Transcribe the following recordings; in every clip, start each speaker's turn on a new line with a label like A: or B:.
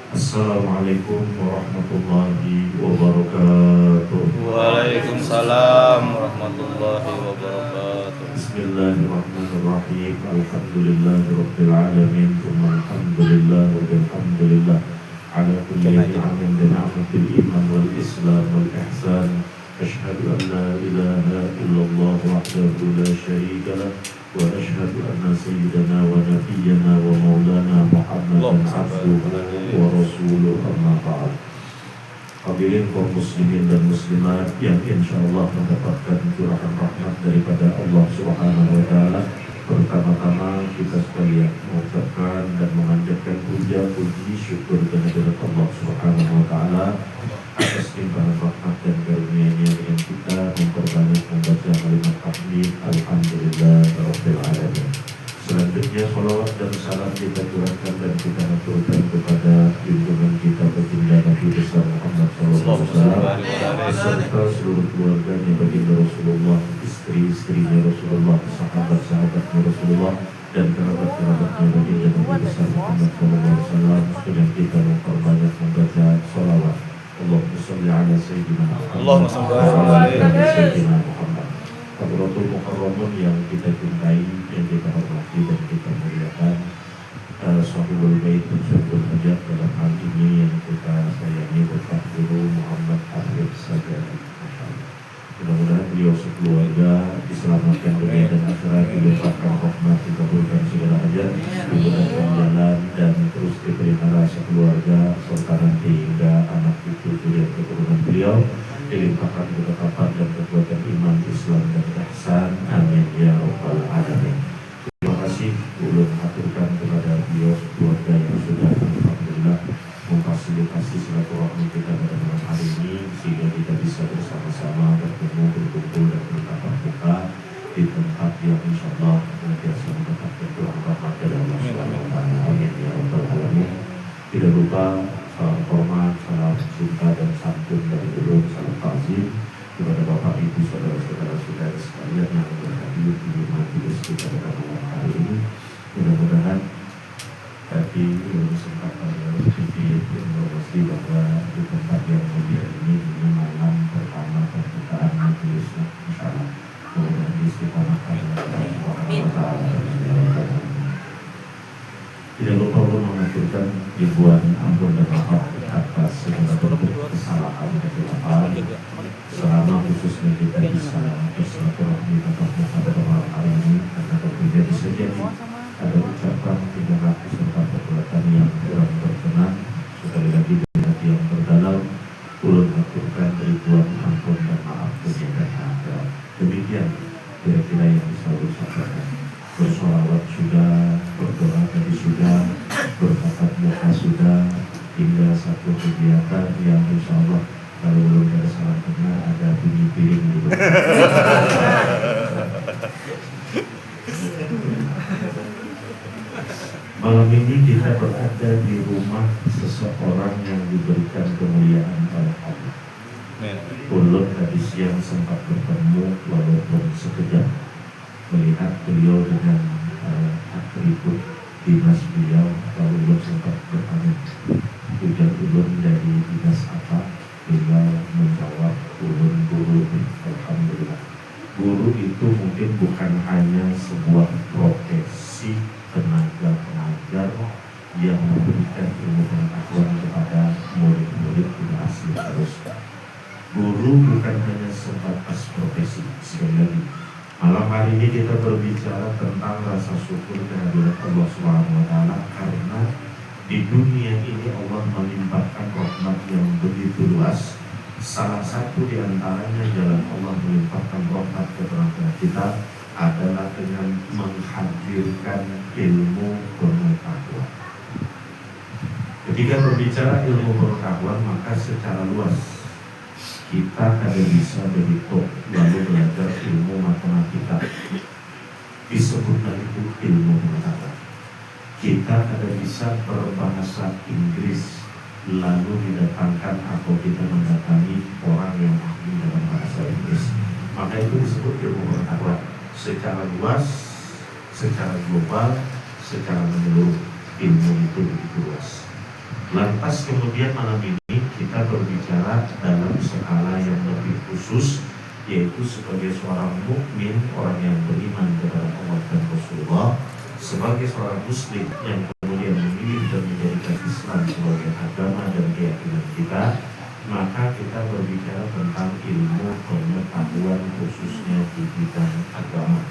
A: Assalamualaikum warahmatullahi wabarakatuh.
B: Waalaikumsalam warahmatullahi wabarakatuh.
A: Bismillahirrahmanirrahim. Alhamdulillahirabbil alamin. Alhamdulillah walhamdulillah ala kulli ni'amin bi ni'matil iman wal islam wal ihsan. Asyhadu an la ilaha illallah wahdahu la syarika lah wa asyhadu anna sayyidana wa nabiyyana wa maulana Muhammadan abduhu wa rasuluhu amma ba'd. Hadirin kaum muslimin dan muslimat yang insyaallah mendapatkan curahan rahmat daripada Allah Subhanahu wa taala. Pertama-tama kita sekalian mengucapkan dan memanjatkan puji syukur kehadirat Allah Subhanahu wa taala atas limpahan rahmat dan karunia-Nya yang kita memperbanyak membaca kalimat tahmid alhamdulillahirabbil alamin. Selanjutnya salawat dan salam kita curahkan dan kita aturkan kepada junjungan kita baginda Nabi besar Muhammad sallallahu alaihi wasallam serta seluruh keluarganya baginda Rasulullah, istri-istrinya Rasulullah, sahabat-sahabatnya Rasulullah dan kerabat-kerabatnya baginda Nabi besar Muhammad sallallahu alaihi wasallam. Dengan kita memperbanyak membaca salawat. Allahumma shalli ala sayyidina Muhammad.
B: Allahumma shalli ala
A: sayyidina Muhammad. Hadratul Mukarramun yang kita cintai, yang kita hormati dan kita muliakan, Sahibul Bait dan Sahibul Hajat dalam hal ini yang kita sayangi Bapak Guru Muhammad Arif Sajadi. Mudah-mudahan beliau sekeluarga diselamatkan dunia dan akhirat, dilimpahkan rahmat, dikabulkan segala hajat, diberikan jalan dan terus dipelihara sekeluarga serta nanti hingga anak cucu dan keturunan beliau, dilimpahkan ketetapan dan kekuatan iman, Islam dan ihsan. Amin ya rabbal alamin. Terima kasih ulun aturkan kepada beliau keluarga yang sudah alhamdulillah memfasilitasi silaturahmi kita pada malam hari ini sehingga kita bisa bersama-sama bertemu, berkumpul dan bertatap muka di tempat yang insyaallah senantiasa mendapatkan rahmat dari Allah Subhanahu wa taala. Amin ya rabbal alamin. Tidak lupa salam hormat, salam cinta dan santun dari ulun, salam takzim kepada Bapak Ibu saudara-saudara sekalian yang berhadir di majelis kita pada malam hari ini. Mudah-mudahan tadi belum sempat sedikit informasi bahwa di tempat yang mulia ini malam pertama pembukaan majelis insyaallah. Mudah-mudahan istiqomahkan Allah Subhanahu wa taala. Tidak lupa untuk mengaturkan ribuan ampun dan maaf atas segala bentuk kesalahan kecelakaan selama khususnya kita bisa bersilaturahmi tetap pada malam hari ini, karena tentunya bisa jadi ada ucapan tindakan serta perbuatan yang kurang berkenan. Sekali lagi dari hati yang terdalam ulun aturkan ribuan ampun dan maaf dunia dan akhirat. Demikian kira-kira yang bisa ulun sampaikan. Bersolawat sudah, berdoa tadi sudah, bertatap muka sudah, hingga satu kegiatan yang insyaallah kalau belum ada salah dengar ada bunyi piring gitu. Malam ini kita berada di rumah seseorang yang diberikan kemuliaan oleh Allah. Ulun tadi siang sempat bertemu walaupun sekejap, melihat beliau dengan atribut dinas beliau. Lalu ulun sempat bertanya, ujar ulun dari dinas apa? Beliau menjawab, ulun guru. Alhamdulillah. Guru itu mungkin bukan hanya sebuah profesi tenaga pengajar yang memberikan ilmu pengetahuan kepada murid-murid generasi terus. Guru bukan hanya sebatas profesi. Sekali lagi, malam hari ini kita berbicara tentang rasa syukur kehadirat Allah Subhanahu wa taala, karena di dunia ini Allah melimpahkan rahmat yang begitu luas. Salah satu di antaranya jalan Allah melimpahkan rahmat kepada kita adalah dengan menghadirkan ilmu pengetahuan. Ketika berbicara ilmu pengetahuan, maka secara luas kita ada bisa berhitung lalu belajar ilmu matematika, disebutlah itu ilmu pengetahuan. Kita ada bisa berbahasa Inggris, lalu didatangkan atau kita mendatangi orang yang ahli dalam bahasa Inggris, maka itu disebut ilmu pengetahuan. Secara luas, secara global, secara menyeluruh, ilmu itu begitu luas. Lantas kemudian malam ini kita berbicara dalam skala yang lebih khusus, yaitu sebagai seorang mukmin, orang yang beriman kepada Allah dan Rasulullah, sebagai seorang muslim yang kemudian memilih dan menjadikan Islam sebagai agama dan keyakinan kita, maka kita berbicara tentang ilmu pengetahuan khususnya di bidang agama.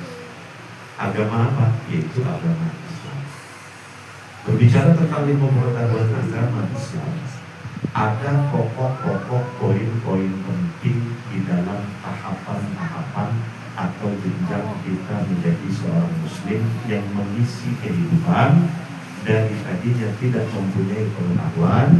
A: Agama apa? Yaitu agama Islam. Berbicara tentang ilmu pengetahuan agama Islam, ada pokok-pokok poin-poin penting di dalam tahapan-tahapan atau jenjang kita menjadi seorang muslim yang mengisi kehidupan dari tadinya tidak mempunyai pengetahuan,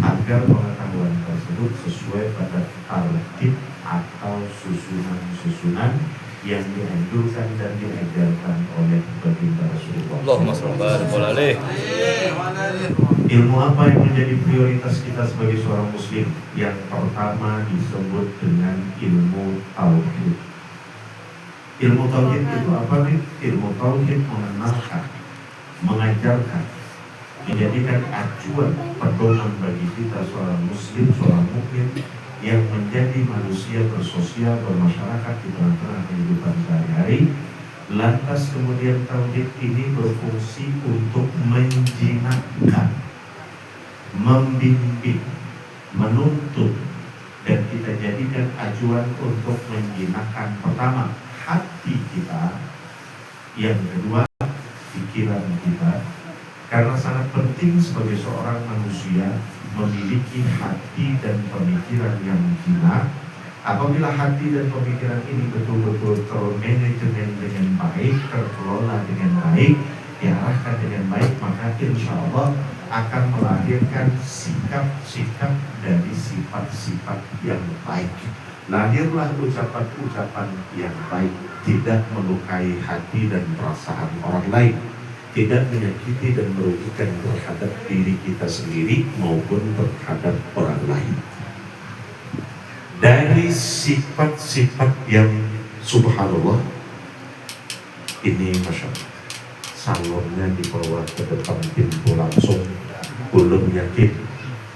A: agar pengetahuan tersebut sesuai pada tartib atau susunan-susunan yang dianjurkan dan diajarkan oleh baginda Rasulullah.
B: Allahumma shalli alaihi.
A: Ilmu apa yang menjadi prioritas kita sebagai seorang muslim? Yang pertama disebut dengan ilmu tauhid. Ilmu tauhid itu apa nih? Ilmu tauhid mengenalkan, mengajarkan, menjadikan acuan pedoman bagi kita seorang muslim, seorang mukmin yang menjadi manusia bersosial, bermasyarakat di tengah-tengah kehidupan sehari-hari. Lantas kemudian tauhid ini berfungsi untuk menjinakkan, membimbing, menuntut, dan kita jadikan acuan untuk menjinakkan pertama hati kita, yang kedua pikiran kita, karena sangat penting sebagai seorang manusia memiliki hati dan pemikiran yang jinak. Apabila hati dan pemikiran ini betul-betul termanajemen dengan baik, terkelola dengan baik, diarahkan dengan baik, maka insya Allah akan melahirkan sikap-sikap dari sifat-sifat yang baik. Lahirlah ucapan-ucapan yang baik, tidak melukai hati dan perasaan orang lain, tidak menyakiti dan merugikan terhadap diri kita sendiri maupun terhadap orang lain. Dari sifat-sifat yang subhanallah ini, masya Allah, salonnya dibawa ke depan pintu langsung, belum yakin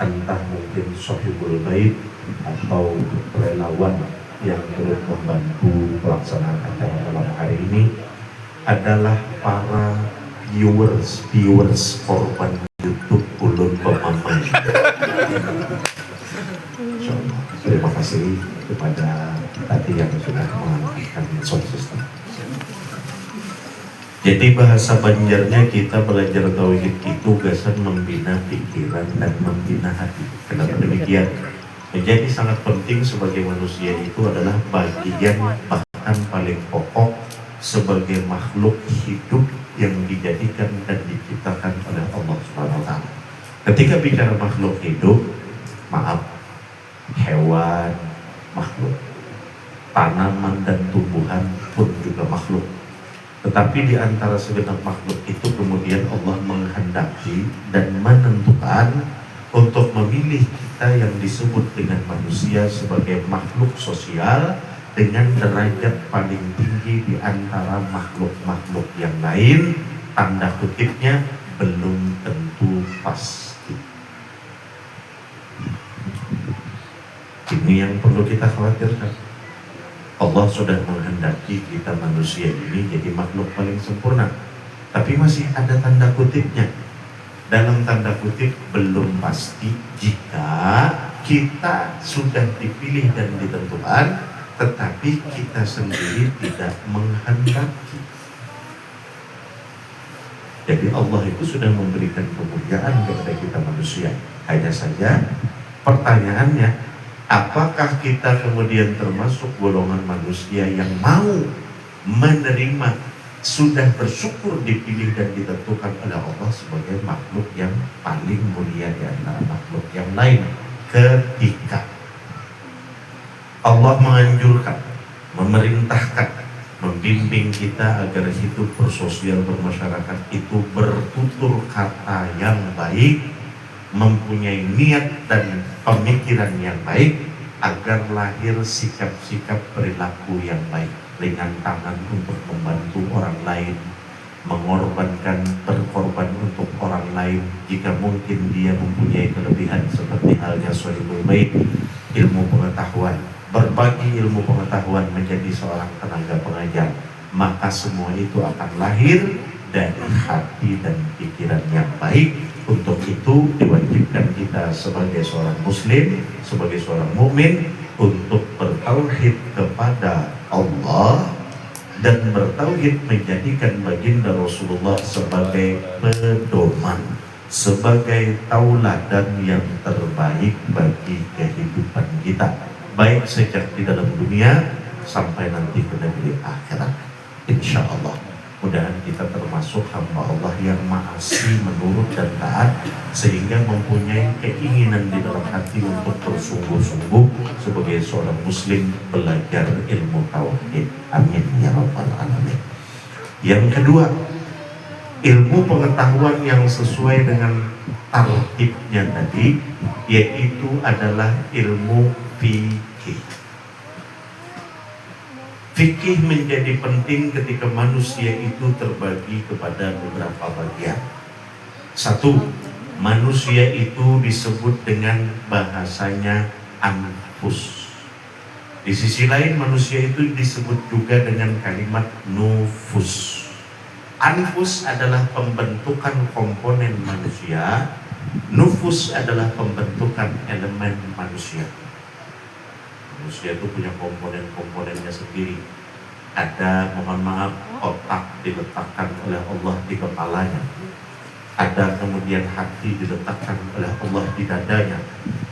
A: entah mungkin sahibul bait atau relawan yang turut membantu pelaksanaan acara malam hari ini adalah para viewers korban YouTube Ulun Pemamai. Terima kasih kepada tadi yang sudah mengangkatkan sound system. Jadi bahasa Banjarnya kita belajar tauhid itu gasan membina pikiran dan membina hati. Kenapa demikian? Menjadi sangat penting sebagai manusia itu adalah bagian bahkan paling pokok sebagai makhluk hidup yang dijadikan dan diciptakan oleh Allah Subhanahu wa taala. Ketika bicara makhluk hidup, maaf, hewan makhluk, tanaman dan tumbuhan pun juga makhluk. Tetapi di antara segenap makhluk itu kemudian Allah menghendaki dan menentukan untuk memilih kita yang disebut dengan manusia sebagai makhluk sosial dengan derajat paling tinggi di antara makhluk-makhluk yang lain. Tanda kutipnya belum tentu pasti. Ini yang perlu kita khawatirkan. Allah sudah menghendaki kita manusia ini jadi makhluk paling sempurna, tapi masih ada tanda kutipnya. Dalam tanda kutip belum pasti jika kita sudah dipilih dan ditentukan, tetapi kita sendiri tidak menghendaki. Jadi Allah itu sudah memberikan kemuliaan kepada kita manusia. Hanya saja pertanyaannya, apakah kita kemudian termasuk golongan manusia yang mau menerima, sudah bersyukur dipilih dan ditentukan oleh Allah sebagai makhluk yang paling mulia di antara makhluk yang lain? Ketika Allah menganjurkan, memerintahkan, membimbing kita agar hidup bersosial, bermasyarakat itu bertutur kata yang baik, mempunyai niat dan pemikiran yang baik, agar lahir sikap-sikap perilaku yang baik, ringan tangan untuk membantu orang lain, berkorban untuk orang lain jika mungkin dia mempunyai kelebihan seperti halnya Shahibul Bait, ilmu pengetahuan, berbagi ilmu pengetahuan menjadi seorang tenaga pengajar, maka semua itu akan lahir dari hati dan pikiran yang baik. Untuk itu diwajibkan kita sebagai seorang muslim, sebagai seorang mukmin untuk bertauhid kepada Allah dan bertauhid menjadikan baginda Rasulullah sebagai pedoman, sebagai tauladan yang terbaik bagi kehidupan kita, baik sejak di dalam dunia sampai nanti ke negeri akhirat. Insya Allah, mudah-mudahan kita termasuk hamba Allah yang maasi, menurut dan taat, sehingga mempunyai keinginan di dalam hati untuk bersungguh-sungguh sebagai seorang muslim belajar ilmu tauhid. Amin ya rabbal alamin. Yang kedua, ilmu pengetahuan yang sesuai dengan tartibnya tadi, yaitu adalah ilmu fikih. Fikih menjadi penting ketika manusia itu terbagi kepada beberapa bagian. Satu, manusia itu disebut dengan bahasanya anfus. Di sisi lain manusia itu disebut juga dengan kalimat nufus. Anfus adalah pembentukan komponen manusia, nufus adalah pembentukan elemen manusia. Manusia itu punya komponen-komponennya sendiri. Ada, mohon maaf, otak diletakkan oleh Allah di kepalanya. Ada kemudian hati diletakkan oleh Allah di dadanya.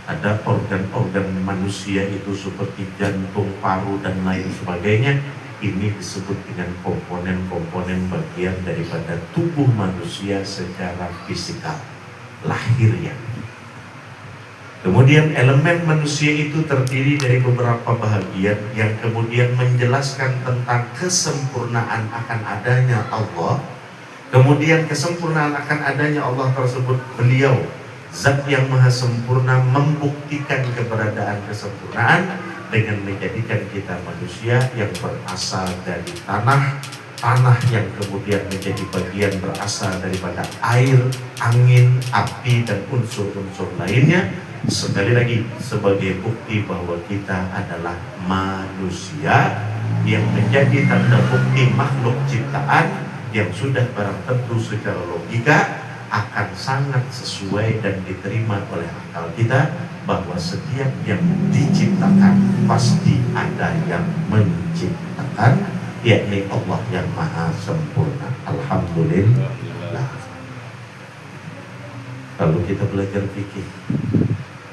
A: Ada organ-organ manusia itu seperti jantung, paru, dan lain sebagainya. Ini disebut dengan komponen-komponen bagian daripada tubuh manusia secara fisikal, lahirnya. Kemudian elemen manusia itu terdiri dari beberapa bahagian yang kemudian menjelaskan tentang kesempurnaan akan adanya Allah. Kemudian kesempurnaan akan adanya Allah tersebut, beliau zat yang maha sempurna membuktikan keberadaan kesempurnaan dengan menjadikan kita manusia yang berasal dari tanah yang kemudian menjadi bagian berasal daripada air, angin, api, dan unsur-unsur lainnya. Sekali lagi, sebagai bukti bahwa kita adalah manusia yang menjadi tanda bukti makhluk ciptaan yang sudah barang tentu secara logika akan sangat sesuai dan diterima oleh akal kita bahwa setiap yang diciptakan pasti ada yang menciptakan, yakni Allah yang maha sempurna. Alhamdulillah. Lalu kita belajar fikih.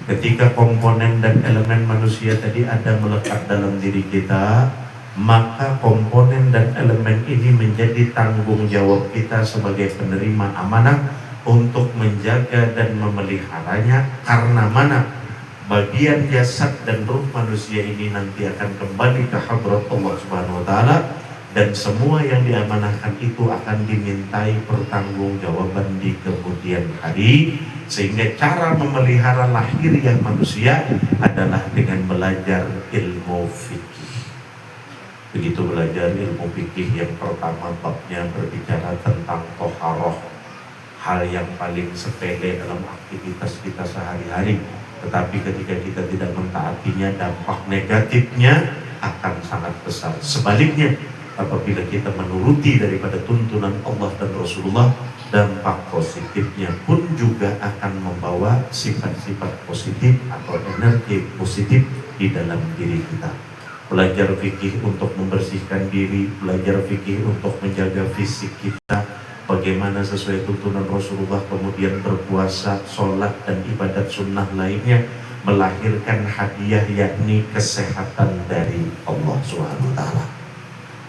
A: Ketika komponen dan elemen manusia tadi ada melekat dalam diri kita, maka komponen dan elemen ini menjadi tanggung jawab kita sebagai penerima amanah untuk menjaga dan memeliharanya. Karena mana? Bagian jasad dan ruh manusia ini nanti akan kembali ke hadrat Allah Subhanahu wa taala, dan semua yang diamanahkan itu akan dimintai pertanggungjawaban di kemudian hari. Sehingga cara memelihara lahiriah manusia adalah dengan belajar ilmu fikih. Begitu belajar ilmu fikih, yang pertama babnya berbicara tentang toharoh, hal yang paling sepele dalam aktivitas kita sehari-hari, tetapi ketika kita tidak mentaatinya, dampak negatifnya akan sangat besar. Sebaliknya, apabila kita menuruti daripada tuntunan Allah dan Rasulullah, dampak positifnya pun juga akan membawa sifat-sifat positif atau energi positif di dalam diri kita. Belajar fikih untuk membersihkan diri, belajar fikih untuk menjaga fisik kita, bagaimana sesuai tuntunan Rasulullah, kemudian berpuasa, sholat, dan ibadat sunnah lainnya, melahirkan hadiah yakni kesehatan dari Allah Subhanahu wa taala.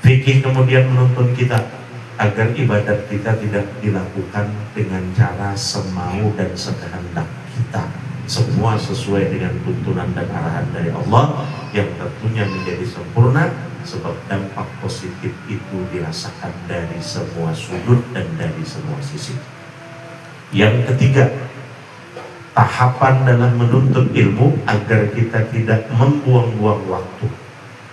A: Fikih kemudian menuntun kita agar ibadat kita tidak dilakukan dengan cara semau dan sekehendak kita. Semua sesuai dengan tuntunan dan arahan dari Allah yang tentunya menjadi sempurna, sebab dampak positif itu dirasakan dari semua sudut dan dari semua sisi. Yang ketiga, tahapan dalam menuntut ilmu agar kita tidak membuang-buang waktu.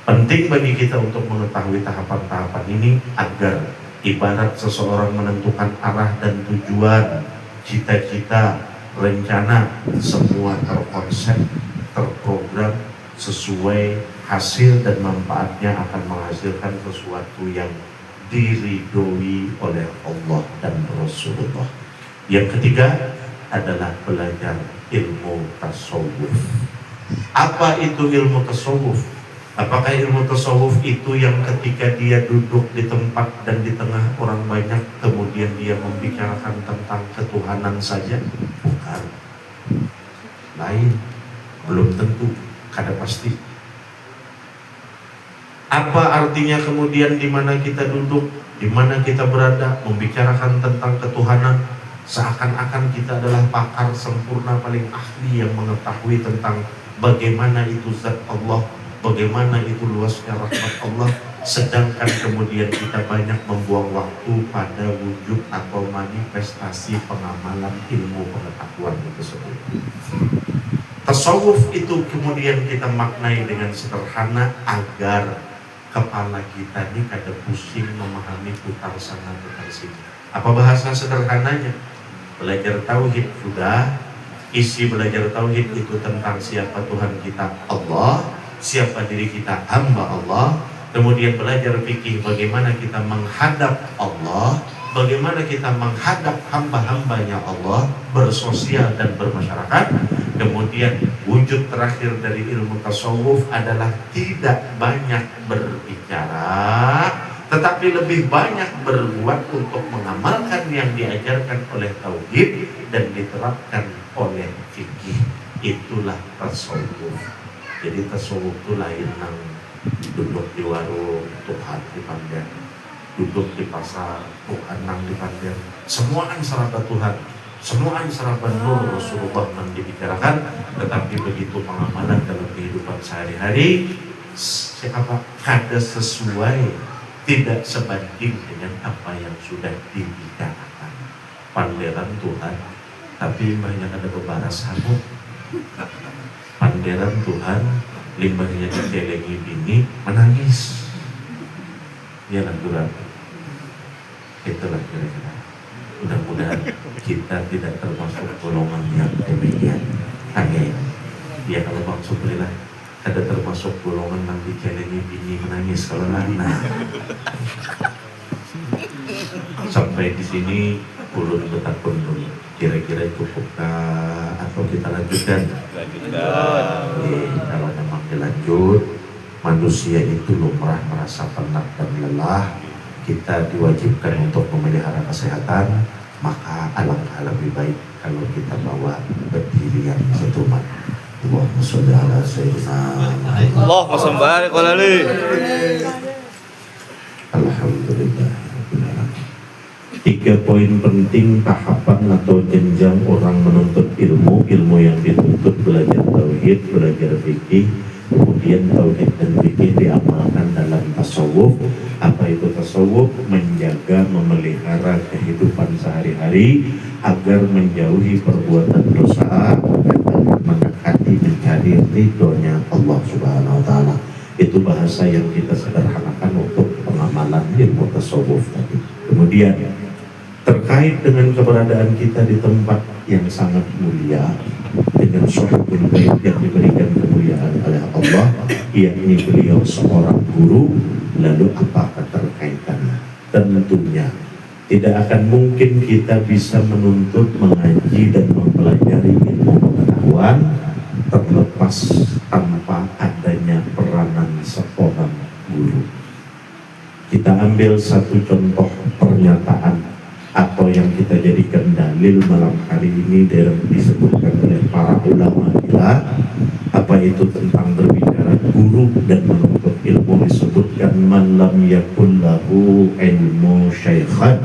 A: Penting bagi kita untuk mengetahui tahapan-tahapan ini agar Ibarat seseorang menentukan arah dan tujuan, cita-cita, rencana, semua terkonsep, terprogram sesuai hasil dan manfaatnya akan menghasilkan sesuatu yang diridhoi oleh Allah dan Rasulullah. Yang ketiga adalah belajar ilmu tasawuf. Apa itu ilmu tasawuf? Apakah ilmu tasawuf itu yang ketika dia duduk di tempat dan di tengah orang banyak kemudian dia membicarakan tentang ketuhanan saja? Bukan. Lain. Belum tentu. Kada pasti. Apa artinya kemudian di mana kita duduk, di mana kita berada, membicarakan tentang ketuhanan, seakan-akan kita adalah pakar sempurna paling ahli yang mengetahui tentang bagaimana itu zat Allah, bagaimana itu luasnya rahmat Allah, sedangkan kemudian kita banyak membuang waktu pada wujud atau manifestasi pengamalan ilmu pengetahuan tersebut. Tasawuf itu kemudian kita maknai dengan sederhana agar kepala kita ini kada pusing memahami putar sana putar sini. Apa bahasa sederhananya? Belajar tauhid sudah. Isi belajar tauhid itu tentang siapa Tuhan kita, Allah, siapa diri kita, hamba Allah. Kemudian belajar fikih bagaimana kita menghadap Allah, bagaimana kita menghadap hamba-hambanya Allah, bersosial dan bermasyarakat. Kemudian wujud terakhir dari ilmu tasawuf adalah tidak banyak berbicara, tetapi lebih banyak berbuat untuk mengamalkan yang diajarkan oleh tauhid dan diterapkan oleh fikih. Itulah tasawuf. Jadi tasawuf itu lain nang duduk di warung Tuhan dipandang, duduk di pasar Tuhan nang dipandang, semuaan seraba Tuhan, semuaan seraba nur Rasulullah yang dibicarakan. Tetapi begitu pengamalan dalam kehidupan sehari-hari, siapa kada sesuai, tidak sebanding dengan apa yang sudah dibicarakan. Panderan Tuhan, tapi banyak ada bebaras hamut. Panderan Tuhan, limbahnya dicelengi bini, menangis. Ya natural. Itulah kira-kira. Mudah-mudahan kita tidak termasuk golongan yang demikian. Hanya ya kalau Bang Suprilah ada termasuk golongan yang dicelengi bini menangis kalau anak. Sampai di sini ulun betakun dulu. Kira-kira cukupkah atau kita lanjutkan? Kalau memang dilanjut, manusia itu lumrah merasa penat dan lelah. Kita diwajibkan untuk memelihara kesehatan, maka alangkah lebih baik kalau kita bawa berdiri yang setuman. Allahumma sholli ala sayyidina
B: Allahumma sholli ala
A: Alhamdulillah. 3 poin penting tahapan atau jenjang orang menuntut ilmu. Ilmu yang dituntut belajar tauhid, belajar fikih, kemudian tauhid dan fikih diamalkan dalam tasawuf. Apa itu tasawuf? Menjaga, memelihara kehidupan sehari-hari agar menjauhi perbuatan dosa dan mendekati mencari ridhonya Allah Subhanahu wa taala. Itu bahasa yang kita sederhanakan untuk pengamalan ilmu tasawuf tadi. Kemudian terkait dengan keberadaan kita di tempat yang sangat mulia dengan sahibul bait yang diberikan kemuliaan oleh Allah, yakni beliau seorang guru. Lalu apa keterkaitannya? Tentunya tidak akan mungkin kita bisa menuntut, mengaji dan mempelajari ilmu pengetahuan terlepas tanpa adanya peranan seorang guru. Kita ambil satu contoh pernyataan atau yang kita jadikan dalil malam hari ini yang disebutkan oleh para ulama kita. Apa itu tentang berbicara guru dan menuntut ilmu? Disebutkan man lam yakun lahu ilmu syaikhan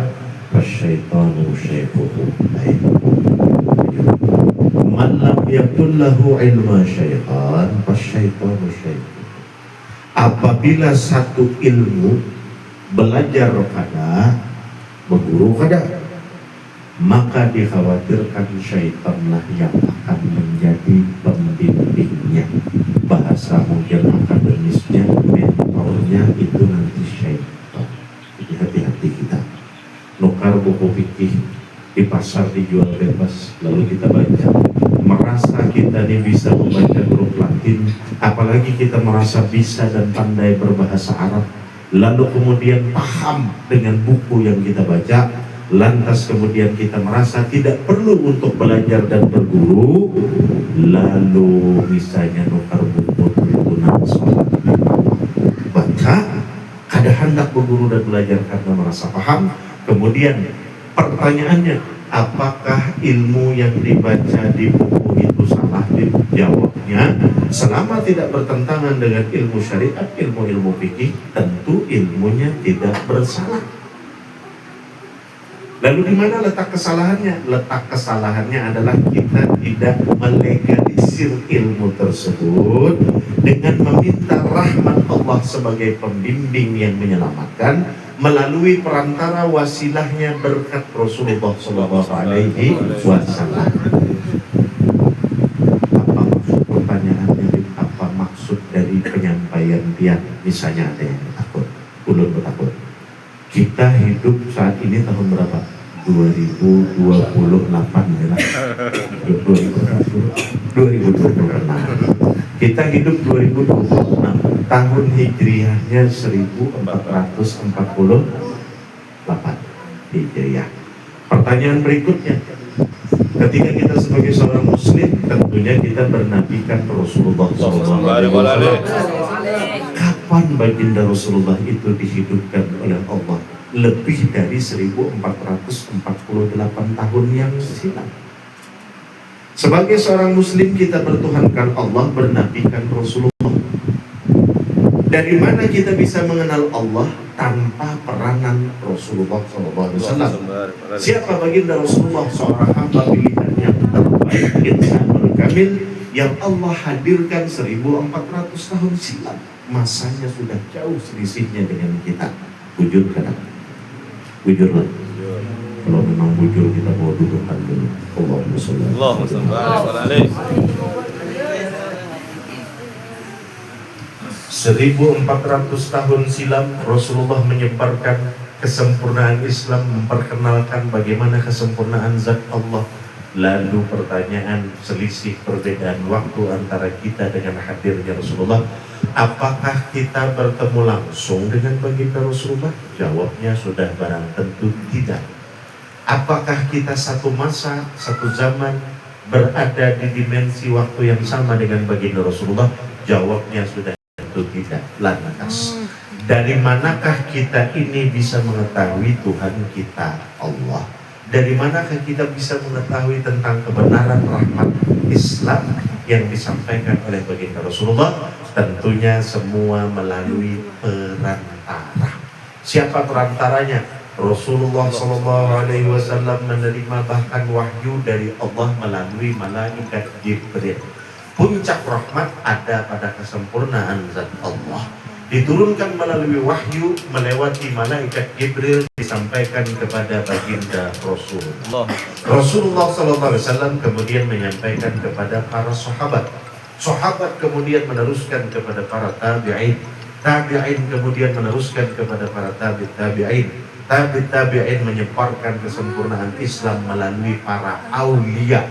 A: fasyaitanu syaikuhu. Man lam yakun lahu ilmu syaikhan fasyaitanu syaikuhu. Apabila satu ilmu belajar kada, berguru kada, maka dikhawatirkan syaitanlah yang akan menjadi pembimbingnya. Bahasa mungkin akademisnya, mentornya itu nanti syaitan. Jadi hati-hati kita. di pasar dijual bebas, lalu kita baca, merasa kita ini bisa membaca huruf Latin, apalagi kita merasa bisa dan pandai berbahasa Arab, lalu kemudian paham dengan buku yang kita baca, lantas kemudian kita merasa tidak perlu untuk belajar dan berguru, lalu misalnya nukar buku tuntunan sholat, baca, kada hendak berguru dan belajar karena merasa paham. Kemudian pertanyaannya, apakah ilmu yang dibaca di buku itu salah? Jawabnya, selama tidak bertentangan dengan ilmu syariat, ilmu-ilmu fikih, tentu ilmunya tidak bersalah. Lalu di mana letak kesalahannya? Letak kesalahannya adalah kita tidak melegalisir ilmu tersebut dengan meminta rahmat Allah sebagai pembimbing yang menyelamatkan melalui perantara wasilahnya berkat Rasulullah Sallallahu Alaihi Wasallam. Apa maksud pertanyaannya? Apa maksud dari penyampaian dia? Misalnya ada yang takut, ulun takut. Kita hidup saat ini tahun berapa? 2028 ya lah. 2026. Kita hidup 2026. Tahun hijriahnya 1448 hijriah. Pertanyaan berikutnya, ketika kita sebagai seorang muslim, tentunya kita bernabikan Rasulullah SAW. Kapan baginda Rasulullah itu dihidupkan oleh Allah? Lebih dari 1448 tahun yang silam. Sebagai seorang muslim, kita bertuhankan Allah, bernabikan Rasulullah. Dari mana kita bisa mengenal Allah tanpa peranan Rasulullah SAW? Siapa baginda Rasulullah? Seorang hamba pilihan yang terbaik, insanul kamil, yang Allah hadirkan 1400 tahun silam. Masanya sudah jauh selisihnya dengan kita. Bujur kadang, bujurlah. Kalau memang bujur, kita bawa dudukan dulu. Allahumma sholli alaihi. 1400 tahun silam Rasulullah menyebarkan kesempurnaan Islam, memperkenalkan bagaimana kesempurnaan zat Allah. Lalu pertanyaan, selisih perbedaan waktu antara kita dengan hadirnya Rasulullah, apakah kita bertemu langsung dengan baginda Rasulullah? Jawabnya sudah barang tentu tidak. Apakah kita satu masa, satu zaman berada di dimensi waktu yang sama dengan baginda Rasulullah? Jawabnya sudah tentu tidak. Lantas, dari manakah kita ini bisa mengetahui Tuhan kita Allah? Dari manakah kita bisa mengetahui tentang kebenaran rahmat Islam yang disampaikan oleh baginda Rasulullah? Tentunya semua melalui perantara. Siapa perantaranya? Rasulullah SAW menerima bahkan wahyu dari Allah melalui malaikat Jibril. Puncak rahmat ada pada kesempurnaan zat Allah. Diturunkan melalui wahyu melewati malaikat Jibril, disampaikan kepada baginda Rasulullah. Rasulullah SAW kemudian menyampaikan kepada para sahabat. Sahabat kemudian meneruskan kepada para tabi'in. Tabi'in kemudian meneruskan kepada para tabi'in. Tabi'in menyebarkan kesempurnaan Islam melalui para aulia.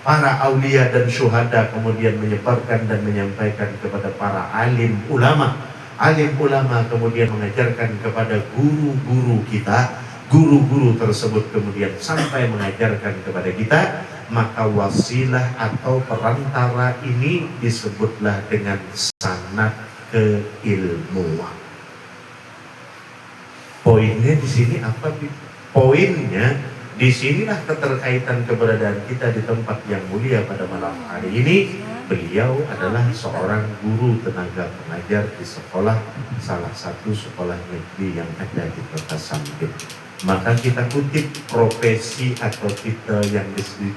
A: Para aulia dan syuhada kemudian menyebarkan dan menyampaikan kepada para alim ulama. Alim ulama kemudian mengajarkan kepada guru-guru kita. Guru-guru tersebut kemudian sampai mengajarkan kepada kita. Maka wasilah atau perantara ini disebutlah dengan sanad keilmuan. Poinnya di sini apa? Poinnya di sinilah keterkaitan keberadaan kita di tempat yang mulia pada malam hari ini. Beliau adalah seorang guru tenaga pengajar di sekolah, salah satu sekolah negeri yang ada di Kota Sampit. Maka kita kutip profesi atau titel yang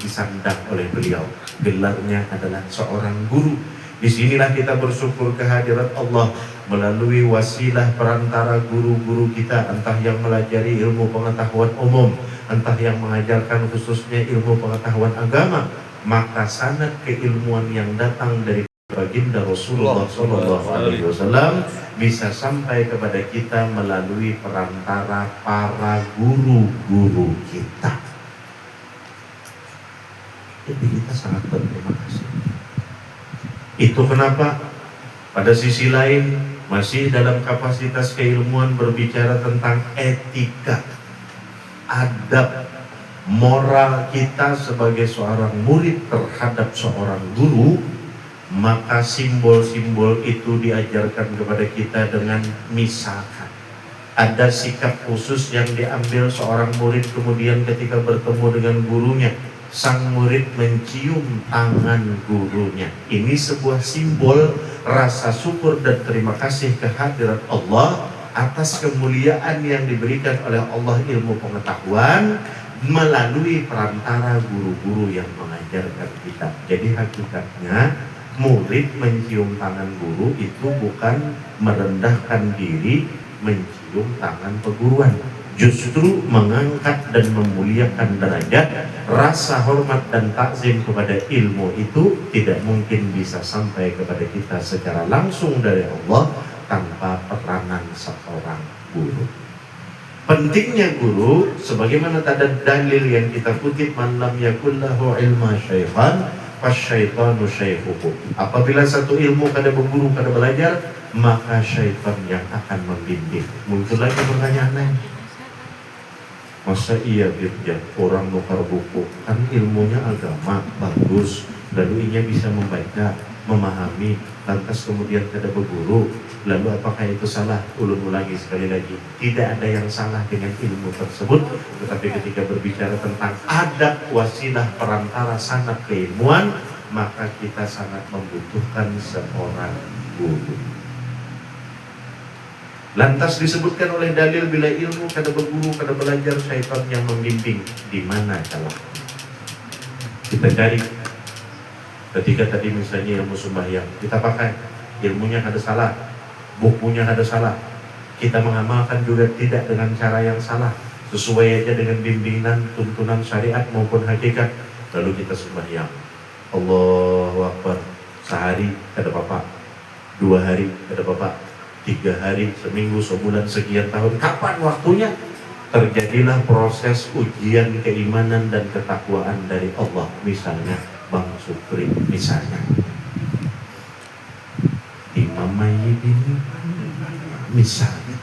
A: disandang oleh beliau. Gelarnya adalah seorang guru. Disinilah kita bersyukur kehadirat Allah melalui wasilah perantara guru-guru kita, entah yang melajari ilmu pengetahuan umum, entah yang mengajarkan khususnya ilmu pengetahuan agama. Maka sanad keilmuan yang datang dari baginda Rasulullah SAW bisa sampai kepada kita melalui perantara para guru-guru kita. Jadi kita sangat berterima kasih. Itu kenapa pada sisi lain masih dalam kapasitas keilmuan berbicara tentang etika, adab, moral kita sebagai seorang murid terhadap seorang guru, maka simbol-simbol itu diajarkan kepada kita dengan misalkan ada sikap khusus yang diambil seorang murid kemudian ketika bertemu dengan gurunya, sang murid mencium tangan gurunya. Ini sebuah simbol rasa syukur dan terima kasih kehadirat Allah atas kemuliaan yang diberikan oleh Allah ilmu pengetahuan melalui perantara guru-guru yang mengajarkan kita. Jadi hakikatnya murid mencium tangan guru itu bukan merendahkan diri mencium tangan peguruan, justru mengangkat dan memuliakan derajat. Rasa hormat dan takzim kepada ilmu itu tidak mungkin bisa sampai kepada kita secara langsung dari Allah tanpa peranan seorang guru. Pentingnya guru, sebagaimana tadi dalil yang kita kutip, man lam yakul lahu ilma syaitan fasyaitanu syaikhuhu. Apabila satu ilmu kada berguru, kada belajar, maka syaitan yang akan membimbing. Muncul lagi pertanyaan lain, masa iya Birja orang nukar buku, kan ilmunya agama bagus, lalu ia bisa membaca, memahami, lantas kemudian kada berguru, lalu apakah itu salah? Ulun ulangi sekali lagi, tidak ada yang salah dengan ilmu tersebut, tetapi ketika berbicara tentang adab, wasilah, perantara, sanad keilmuan, maka kita sangat membutuhkan seorang guru. Lantas disebutkan oleh dalil bila ilmu kada berguru, kada belajar, syaitan yang membimbing. Di mana salah? Kita cari. Ketika tadi misalnya ilmu sembahyang, kita pakai ilmunya kada salah, bukunya kada salah, kita mengamalkan juga tidak dengan cara yang salah, sesuai aja dengan bimbingan tuntunan syariat maupun hakikat, lalu kita sembahyang Allahu Akbar, sehari kada apa-apa, 2 hari kada apa-apa, 3 hari, seminggu, sebulan, sekian tahun, kapan waktunya? Terjadilah proses ujian keimanan dan ketakwaan dari Allah. Misalnya Bang Supri, misalnya Imam Mayyidin, misalnya,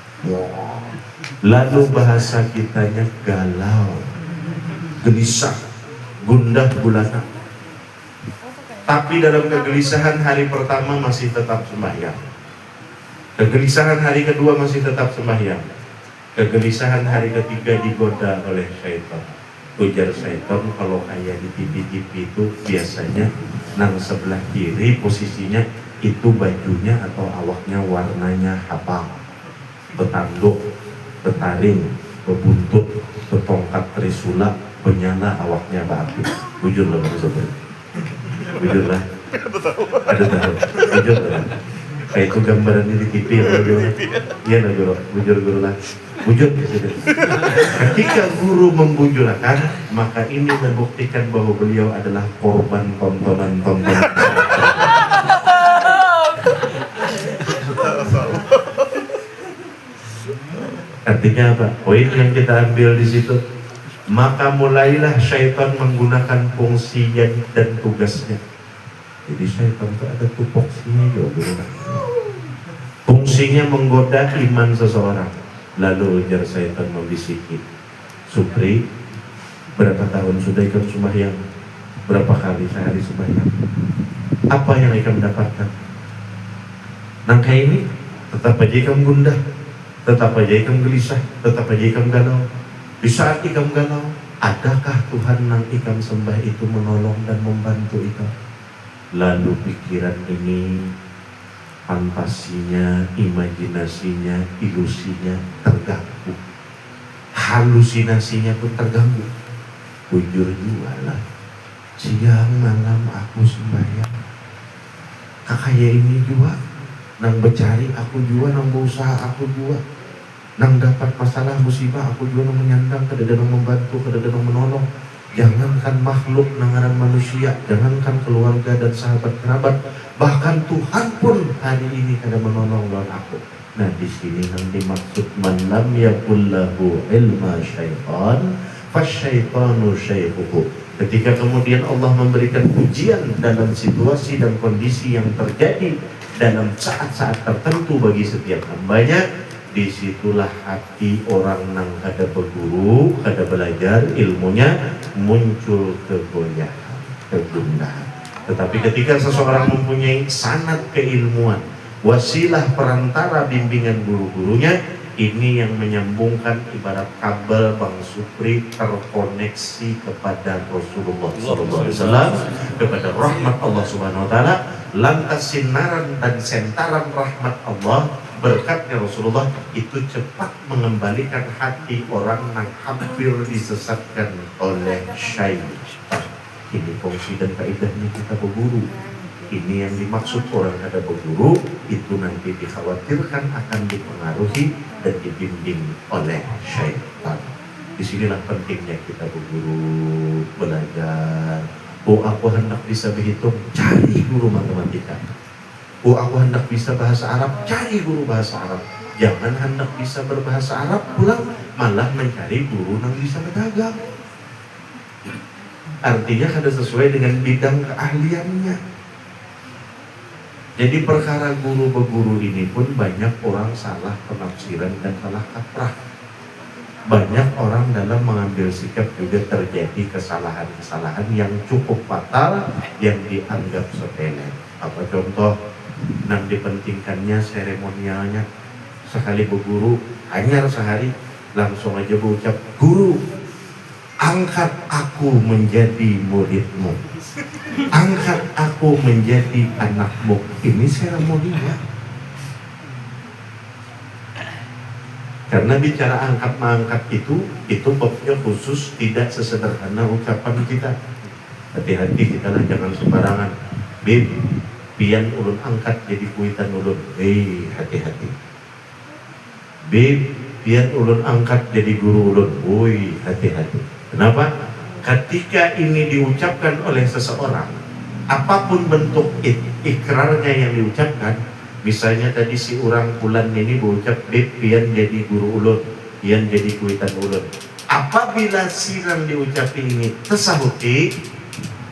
A: lalu bahasa kitanya galau, gelisah, gundah gulana, tapi dalam kegelisahan hari pertama masih tetap sembahyang, kegelisahan hari kedua masih tetap sembahyang, kegelisahan hari ketiga digoda oleh syaitan. Ujar syaitan, kalau kayak di TV-TV itu biasanya nang sebelah kiri posisinya itu bajunya atau awaknya warnanya apa, betanduk, betaring, bebuntut, betongkat trisula, penyala awaknya batu. Bujur lah sobat, bujur lah, ada tahu, bujur lah. Kayak itu gambaran di TV ya, iya lah guru, bujur guru lah, bujur. Ketika guru membujurkan, maka ini membuktikan bahwa beliau adalah korban tontonan-tontonan. Artinya apa? Poin yang kita ambil di situ, maka mulailah syaitan menggunakan fungsinya dan tugasnya. Jadi syaitan itu ada tupoksinya juga. Fungsinya menggoda iman seseorang. Lalu ujar syaitan membisiki, Supri, berapa tahun sudah ikut sembahyang? Berapa kali sehari sembahyang? Apa yang ikam dapatkan? Nangka ini tetap aja ikam gundah, tetap aja ikam gelisah, tetap aja ikam galau. Di saat ikam galau, adakah Tuhan nang ikam sembah itu menolong dan membantu ikam? Lalu pikiran ini, fantasinya, imajinasinya, ilusinya terganggu, halusinasinya pun terganggu. Bujur jualah, siang malam aku sembahyang, kakaya ini juga, nang bercari aku juga, nang berusaha aku juga, nang dapat masalah musibah aku juga, nang menyandang, kadang-kadang membantu, kadang-kadang menolong. Jangankan makhluk nangaran manusia, jangankan keluarga dan sahabat kerabat, bahkan Tuhan pun hari ini kadang menolong lawan aku. Nah di sini yang dimaksud man lam yakul lahu ilma syaitan fasyaitanu syaikhuhu. Ketika kemudian Allah memberikan ujian dalam situasi dan kondisi yang terjadi dalam saat-saat tertentu bagi setiap hambanya, disitulah hati orang nang kada berguru, kada belajar ilmunya muncul kegoyahan, kegundahan. Tetapi ketika seseorang mempunyai sanad keilmuan, wasilah perantara bimbingan guru-gurunya, ini yang menyambungkan ibarat kabel Bang Supri terkoneksi kepada Rasulullah SAW, kepada rahmat Allah Subhanahu Wa Taala. Lantas sinaran dan sentaran rahmat Allah, berkatnya Rasulullah itu cepat mengembalikan hati orang yang hampir disesatkan oleh syaitan. Ini fungsi dan kaidahnya kita berguru. Ini yang dimaksud orang ada berguru, itu nanti dikhawatirkan akan dipengaruhi dan dibimbing oleh syaitan. Disinilah pentingnya kita berguru, belajar. Oh, aku hendak bisa berhitung, cari guru matematika. Oh, aku hendak bisa bahasa Arab, cari guru bahasa Arab. Jangan hendak bisa berbahasa Arab pulang malah mencari guru yang bisa berdagang. Artinya kada sesuai dengan bidang keahliannya. Jadi perkara guru berguru ini pun banyak orang salah penafsiran dan salah kaprah. Banyak orang dalam mengambil sikap juga terjadi kesalahan-kesalahan yang cukup fatal yang dianggap sepele. Apa contoh? Nang dipentingkannya seremonialnya. Sekali berguru, hanya sehari langsung aja berucap, guru, angkat aku menjadi muridmu, angkat aku menjadi anakmu. Ini seremoninya. Karena bicara angkat mengangkat itu babnya khusus, tidak sesederhana ucapan kita. Hati-hati kita lah, jangan sembarangan. Bib, pian ulun angkat jadi kuitan ulun. Hati-hati. Bib, pian ulun angkat jadi guru ulun. Hati-hati. Kenapa? Ketika ini diucapkan oleh seseorang, apapun bentuk ikrarnya yang diucapkan, misalnya tadi si orang bulan ini berucap, Bib, pian jadi guru ulun, pian jadi kuitan ulun. Apabila siram diucap ini tersahuti,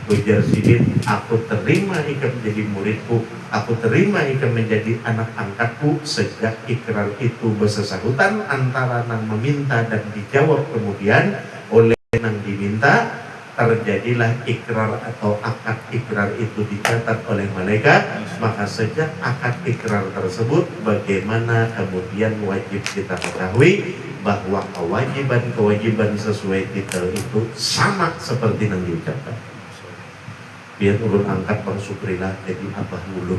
A: ujar sidin, aku terima ikam menjadi muridku, aku terima ikam menjadi anak angkatku. Sejak ikrar itu bersesahutan antara nang meminta dan dijawab kemudian oleh nang diminta, terjadilah ikrar atau akad ikrar itu dicatat oleh malaikat. Maka sejak akad ikrar tersebut, bagaimana kemudian wajib kita ketahui bahwa kewajiban sesuai titel itu sama seperti yang diucapkan. Biar ulun angkat Bang Suprilah jadi abah ulun.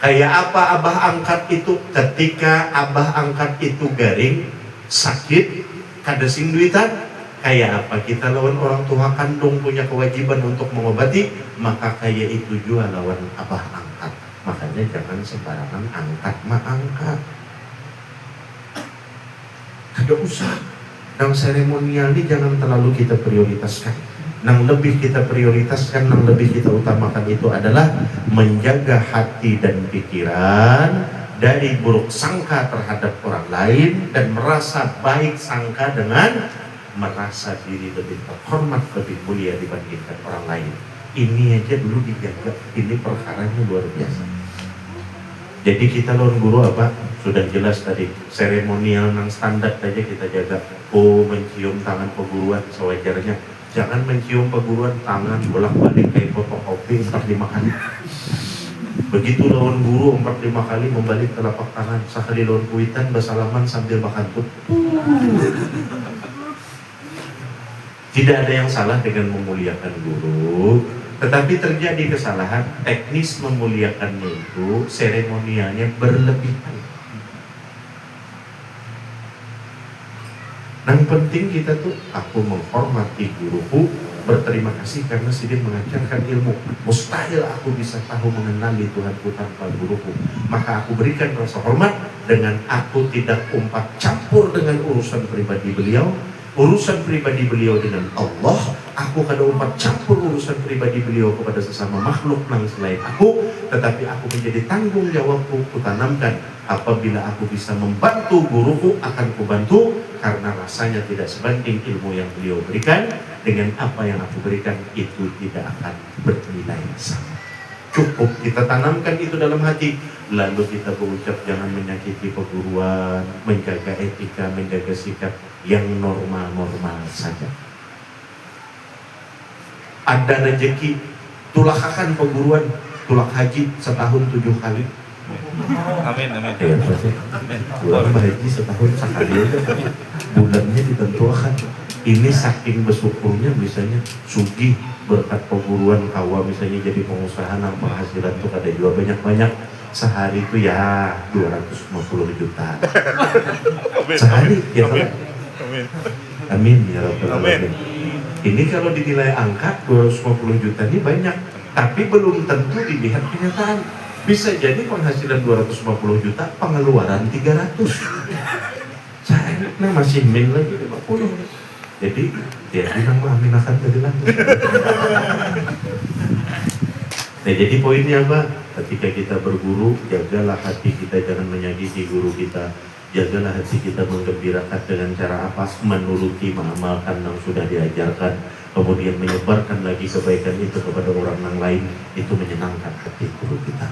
A: Kayak apa abah angkat itu? Ketika abah angkat itu garing, sakit, kada sing duitan. Kayak apa kita lawan orang tua kandung punya kewajiban untuk mengobati, maka kayak itu juga lawan abah angkat. Makanya jangan sembarangan angkat angkat. Kada usah. Yang seremonial ini jangan terlalu kita prioritaskan. Yang lebih kita prioritaskan, yang lebih kita utamakan itu adalah menjaga hati dan pikiran dari buruk sangka terhadap orang lain dan merasa baik sangka dengan merasa diri lebih terhormat, lebih mulia dibandingkan orang lain. Ini aja dulu dijaga, ini perkaranya luar biasa. Jadi kita lawan guru apa? Sudah jelas tadi, seremonial yang standar aja kita jaga. Oh, mencium tangan perguruan sewajarnya. Jangan mencium perguruan tangan bolak-balik kayak fotokopi 4-5 kali. Begitu lawan guru 4-5 kali membalik telapak tangan. Sekali lawan kuitan bersalaman sambil bakantut. Tidak ada yang salah dengan memuliakan guru, tetapi terjadi kesalahan teknis memuliakannya itu seremonialnya berlebihan. Yang penting kita tuh, aku menghormati guruku, berterima kasih karena sidin mengajarkan ilmu. Mustahil aku bisa tahu mengenali Tuhanku tanpa guruku. Maka aku berikan rasa hormat dengan aku tidak umpat campur dengan urusan pribadi beliau. Urusan pribadi beliau dengan Allah, aku kada umpat campur urusan pribadi beliau kepada sesama makhluk nang selain aku, tetapi aku menjadi tanggung jawabku kutanamkan. Apabila aku bisa membantu guruku, akan kubantu karena rasanya tidak sebanding ilmu yang beliau berikan. dengan apa yang aku berikan itu tidak akan bernilai sama. Cukup kita tanamkan itu dalam hati, lalu kita berucap jangan menyakiti perguruan, menjaga etika, menjaga sikap yang normal-normal saja. Ada rezeki, tulakakan perguruan, tulak haji setahun 7 kali.
B: Amin, amin.
A: Ya, pasti. Tulak haji setahun sekali aja, bulannya ditentukan. Ini saking bersyukurnya misalnya sugih berkat perguruan kawa misalnya jadi pengusaha nah penghasilan tuh ada juga banyak-banyak sehari itu ya 250 juta sehari ya kan? Amin ya rabbal alamin. Ini kalau dinilai angka 250 juta ini banyak, tapi belum tentu dilihat kenyataan. Bisa jadi penghasilan 250 juta pengeluaran 300 saya masih min lagi 50. Jadi dia bilang mengaminakan dari langit. Nah jadi poinnya apa? Ketika kita berguru, jagalah hati kita jangan menyakiti guru kita. Jagalah hati kita menggembirakan dengan cara apa? Menuruti, mengamalkan yang sudah diajarkan. Kemudian menyebarkan lagi kebaikan itu kepada orang yang lain. Itu menyenangkan hati guru kita.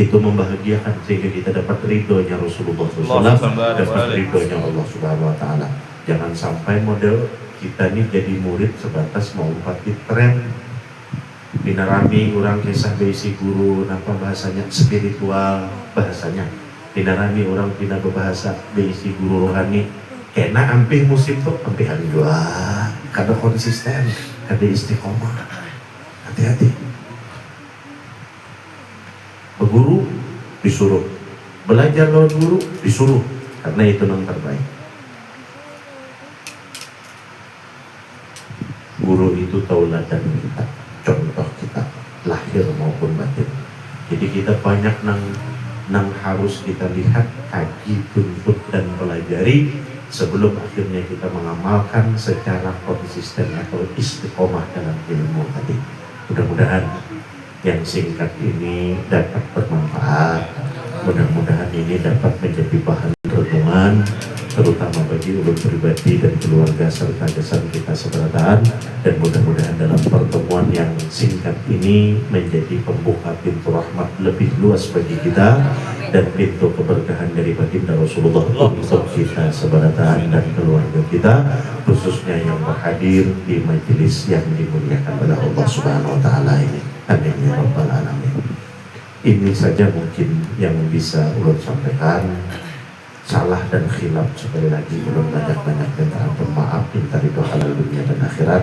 A: Itu membahagiakan sehingga kita dapat ridhonya Rasulullah SAW, dapat ridhonya Allah Subhanahu Wa Taala. Jangan sampai model kita ini jadi murid sebatas mau upati tren. Pinarami orang kisah besi guru, apa bahasanya spiritual bahasanya. Pinarami orang pina berbahasa besi guru rohani. Kena ampih musim tuh ampih hari dua. Kada konsisten, kada istiqomah. Hati-hati. Berguru disuruh, belajar lewat guru disuruh, karena itu yang terbaik. Guru itu tauladan kita, contoh kita, lahir maupun batin. Jadi kita banyak nang harus kita lihat, kaji, tuntut dan pelajari sebelum akhirnya kita mengamalkan secara konsisten atau istiqomah dalam ilmu tadi. Mudah-mudahan yang singkat ini dapat bermanfaat. Mudah-mudahan ini dapat menjadi bahan renungan, terutama bagi ulun pribadi dan keluarga serta kesan kita seberataan. Dan mudah-mudahan dalam pertemuan yang singkat ini menjadi pembuka pintu rahmat lebih luas bagi kita dan pintu keberkahan dari baginda Rasulullah untuk kita seberataan dan keluarga kita, khususnya yang berhadir di majelis yang dimuliakan oleh Allah Subhanahu Wa Taala ini. Amin ya rabbal alamin. Ini saja mungkin yang bisa ulun sampaikan. Salah dan khilaf sekali lagi ulun banyak-banyak minta ampun maaf, minta ridho halal dunia dan akhirat,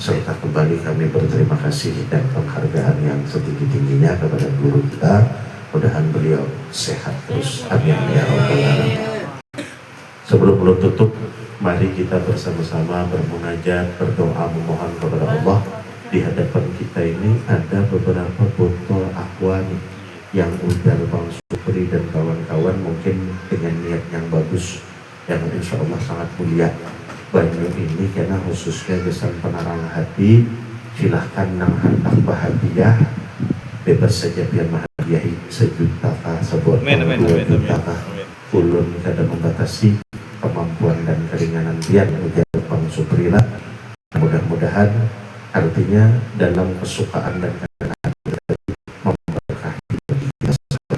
A: serta kembali kami berterima kasih dan penghargaan yang setinggi-tingginya kepada guru kita. Mudah-mudahan beliau sehat terus. Amin ya rabbal alamin. Sebelum ulun tutup, mari kita bersama-sama bermunajat, berdoa, memohon kepada Allah. Di hadapan kita ini ada beberapa botol aqua nih, yang udah Bang Supri dan kawan-kawan mungkin dengan niat yang bagus, yang insya Allah sangat mulia. Banyu ini karena khususnya kesan penarang hati, silahkan nang hendak bahagia, bebas saja biar bahagiahi sejuta kah, sebuah 2 juta kah. Ulun kada membatasi kemampuan dan keringanan biar ujar Bang Supri lah. Mudah-mudahan artinya dalam kesukaan dan kesenangan memberkahi kita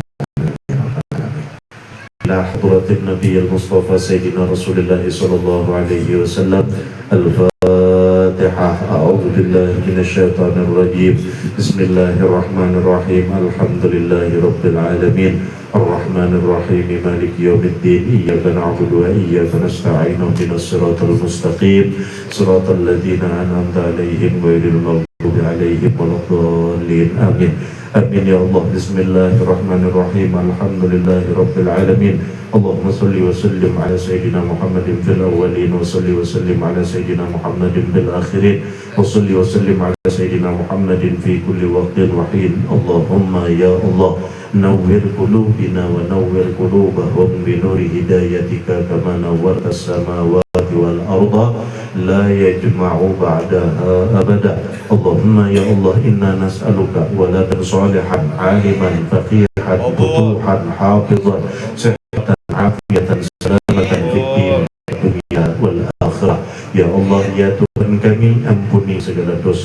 A: ila hadratin Nabi al-Mustafa Sayyidina Rasulullah sallallahu alaihi wasallam. Al-Fatihah. A'udzu billahi minasyaitonir rajim. Bismillahirrahmanirrahim. Alhamdulillahi rabbil alamin. Ar-Rahmanir Rahim. Maliki yaumiddin. Iyyaka na'budu wa iyyaka nasta'in. Ihdinas siratal mustaqim. Siratal ladzina an'amta 'alaihim ghairil maghdubi 'alaihim waladdallin. Amin. Amin ya Allah. Bismillahirrahmanirrahim. Alhamdulillahi rabbil alamin. Allahumma salli wa sallim ala sayyidina Muhammadin fil awwalin wa salli wa sallim ala sayyidina Muhammadin fil akhirin wa salli wa sallim ala sayyidina Muhammadin fi kulli waqtin wa hin. Allahumma ya Allah, nawwir qulubina wa nawwir qulubahum bi nuri hidayatika kama nawwarta as-samawati wal arda la yajma'u ba'daha abada. Allahumma ya Allah, inna nas'aluka waladan salihan, aliman, faqihan, futuhan, hafizan, sihatan, afiyatan, salamatan fid din dunya wal akhirah. Ya Allah, ya Tuhan kami,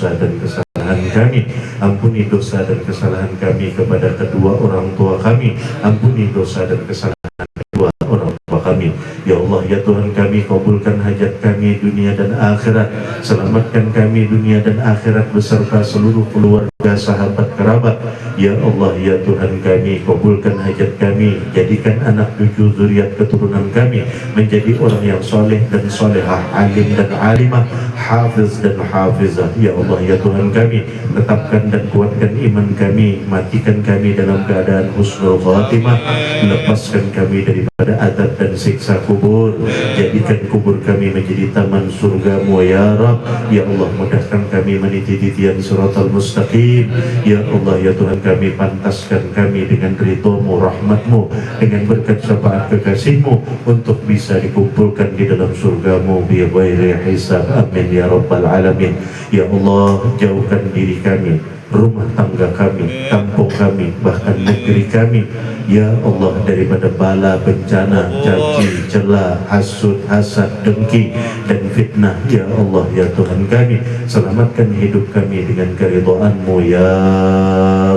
A: dosa dan kesalahan kami. Ampuni dosa dan kesalahan kami kepada kedua orang tua kami. Ampuni dosa dan kesalahan kedua orang tua kami. Ya Allah, ya Tuhan kami, kabulkan hajat kami dunia dan akhirat. Selamatkan kami dunia dan akhirat beserta seluruh keluarga, sahabat, kerabat. Ya Allah, ya Tuhan kami, kabulkan hajat kami. Jadikan anak cucu zuriat keturunan kami menjadi orang yang soleh dan solehah, alim dan alimah, hafiz dan hafizah. Ya Allah, ya Tuhan kami, tetapkan dan kuatkan iman kami. Matikan kami dalam keadaan husnul khatimah. Lepaskan kami daripada azab dan siksa kubur. Jadikan kubur kami menjadi taman surgamu ya Rabb. Ya Allah, mudahkan kami meniti titian siratal mustaqim. Ya Allah, ya Tuhan kami, pantaskan kami dengan ridho-Mu, rahmat-Mu, dengan berkat syafaat kekasih-Mu untuk bisa dikumpulkan di dalam surgamu bi ghairi hisab. Amin ya rabbal alamin. Ya Allah, jauhkan diri kami, rumah tangga kami, kampung kami, bahkan negeri kami, ya Allah, daripada bala, bencana, caci, cela, hasud, hasad, dengki, dan fitnah. Ya Allah, ya Tuhan kami, selamatkan hidup kami dengan keridhaan-Mu ya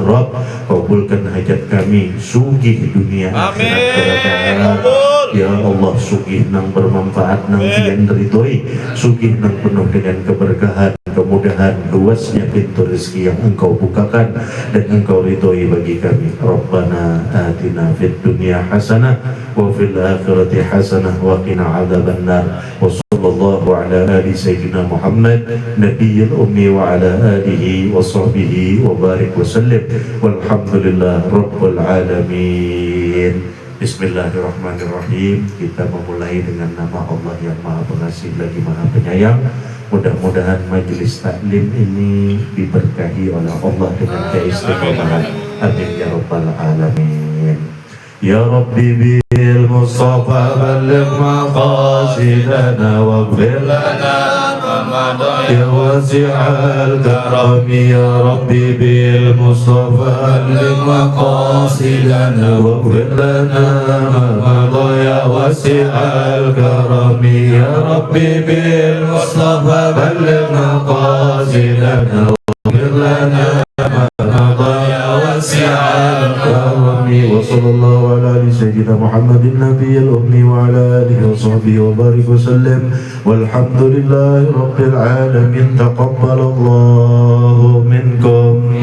A: Rabb. Kabulkan hajat kami, sugih dunia akhirat. Ya Allah, sugih nang bermanfaat, nang kian ridhoi, sugih nang penuh dengan keberkahan, kemudahan, luasnya pintu rezeki yang Engkau bukakan dan Engkau ridhoi bagi kami. Rabbana atina fid dunya hasanah wa fil akhirati hasanah wa qina adzabannar. Wa sallallahu ala ali sayyidina Muhammad nabiyil ummi wa ala alihi wa sahbihi wa barik wa sallim. Walhamdulillah rabbil alamin. Bismillahirrahmanirrahim. Kita memulai dengan nama Allah yang Maha Pengasih lagi Maha Penyayang. Mudah-mudahan majelis taklim ini diberkahi oleh Allah dengan keistiqomahan. Amin ya rabbal alamin. Ya Rabbi bil Mustafa balligh maqasidana waghfir lana ya wasi'al karami. Ya Rabbi bil Mustafa balligh maqasidana waghfir lana ma madha ya wasi'al karami. Ya Rabbi bil Mustafa balligh maqasidana waghfir lana ma madha ya wasi'al karami. Wa sallallahu ala sayyidina Muhammadin nabiyil ummi wa ala alihi wa sahbihi wa barik wa sallim. Walhamdulillahi rabbil alamin. Taqabbalallahu minkum.